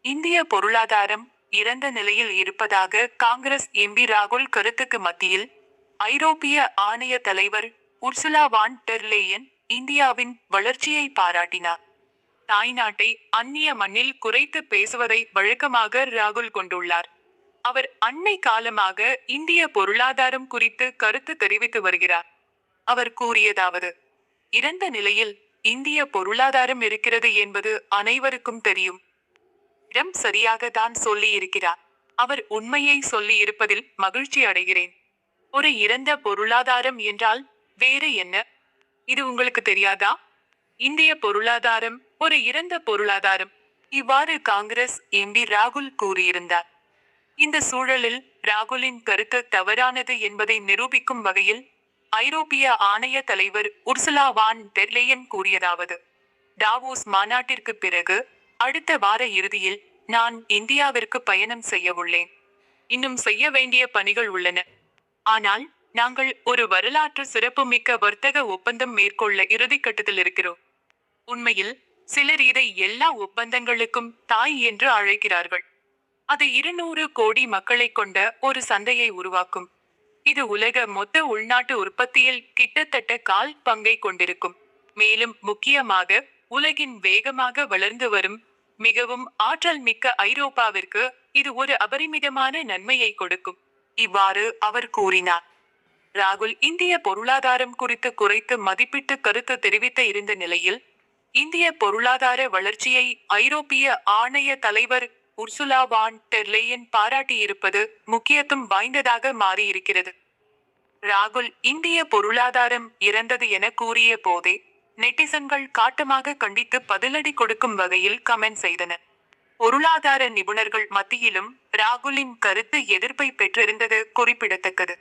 இந்திய பொருளாதாரம் இறந்த நிலையில் இருப்பதாக காங்கிரஸ் எம்பி ராகுல் கருத்துக்கு மத்தியில், ஐரோப்பிய ஆணைய தலைவர் உர்சுலா வான் டெர் லேயன் இந்தியாவின் வளர்ச்சியை பாராட்டினார். தாய்நாட்டை அந்நிய மண்ணில் குறைத்து பேசுவதை வழக்கமாக ராகுல் கொண்டுள்ளார். அவர் அண்மை காலமாக இந்திய பொருளாதாரம் குறித்து கருத்து தெரிவித்து வருகிறார். அவர் கூறியதாவது: இறந்த நிலையில் இந்திய பொருளாதாரம் இருக்கிறது என்பது அனைவருக்கும் தெரியும். இடம் சரியாக தான் சொல்லி இருக்கிறார். அவர் உண்மையை சொல்லி இருப்பதில் மகிழ்ச்சி அடைகிறேன். ஒரு இறந்த பொருளாதாரம் என்றால் வேறு என்ன? இது உங்களுக்கு தெரியாதா? இந்திய பொருளாதாரம் ஒரு இறந்த பொருளாதாரம். இவ்வாறு காங்கிரஸ் எம்பி ராகுல் கூறியிருந்தார். இந்த சூழலில் ராகுலின் கருத்து தவறானது என்பதை நிரூபிக்கும் வகையில், ஐரோப்பிய ஆணைய தலைவர் உர்சுலா வான் டெர் லேயன் கூறியதாவது: டாவோஸ் மாநாட்டிற்கு பிறகு அடுத்த வார இறுதியில் நான் இந்தியாவிற்கு பயணம் செய்ய உள்ளேன். இன்னும் செய்ய வேண்டிய பணிகள் உள்ளன. ஆனால் நாங்கள் ஒரு வரலாற்று சிறப்புமிக்க வர்த்தக ஒப்பந்தம் மேற்கொள்ள இறுதிக்கட்டத்தில் இருக்கிறோம். உண்மையில் சிலர் இதை எல்லா ஒப்பந்தங்களுக்கும் தாய் என்று அழைக்கிறார்கள். அது 200 கோடி மக்களை கொண்ட ஒரு சந்தையை உருவாக்கும். இது உலக மொத்த உள்நாட்டு உற்பத்தியில் கிட்டத்தட்ட கால் பங்கை கொண்டிருக்கும். மேலும் முக்கியமாக உலகின் வேகமாக வளர்ந்து வரும் மிகவும் ஆற்றல் மிக்க ஐரோப்பாவிற்கு இது ஒரு அபரிமிதமான நன்மையை கொடுக்கும். இவ்வாறு அவர் கூறினார். ராகுல் இந்திய பொருளாதாரம் குறித்து குறைத்து மதிப்பிட்டு கருத்து தெரிவித்த இருந்த நிலையில், இந்திய பொருளாதார வளர்ச்சியை ஐரோப்பிய ஆணைய தலைவர் உர்சுலா வான் டெர் லேயன் பாராட்டியிருப்பது முக்கியத்துவம் வாய்ந்ததாக மாறியிருக்கிறது. ராகுல் இந்திய பொருளாதாரம் இறந்தது என கூறிய போதே நெட்டிசன்கள் காட்டமாக கண்டித்து பதிலடி கொடுக்கும் வகையில் கமெண்ட் செய்தனர். பொருளாதார நிபுணர்கள் மத்தியிலும் ராகுலின் கருத்து எதிர்ப்பை பெற்றிருந்தது குறிப்பிடத்தக்கது.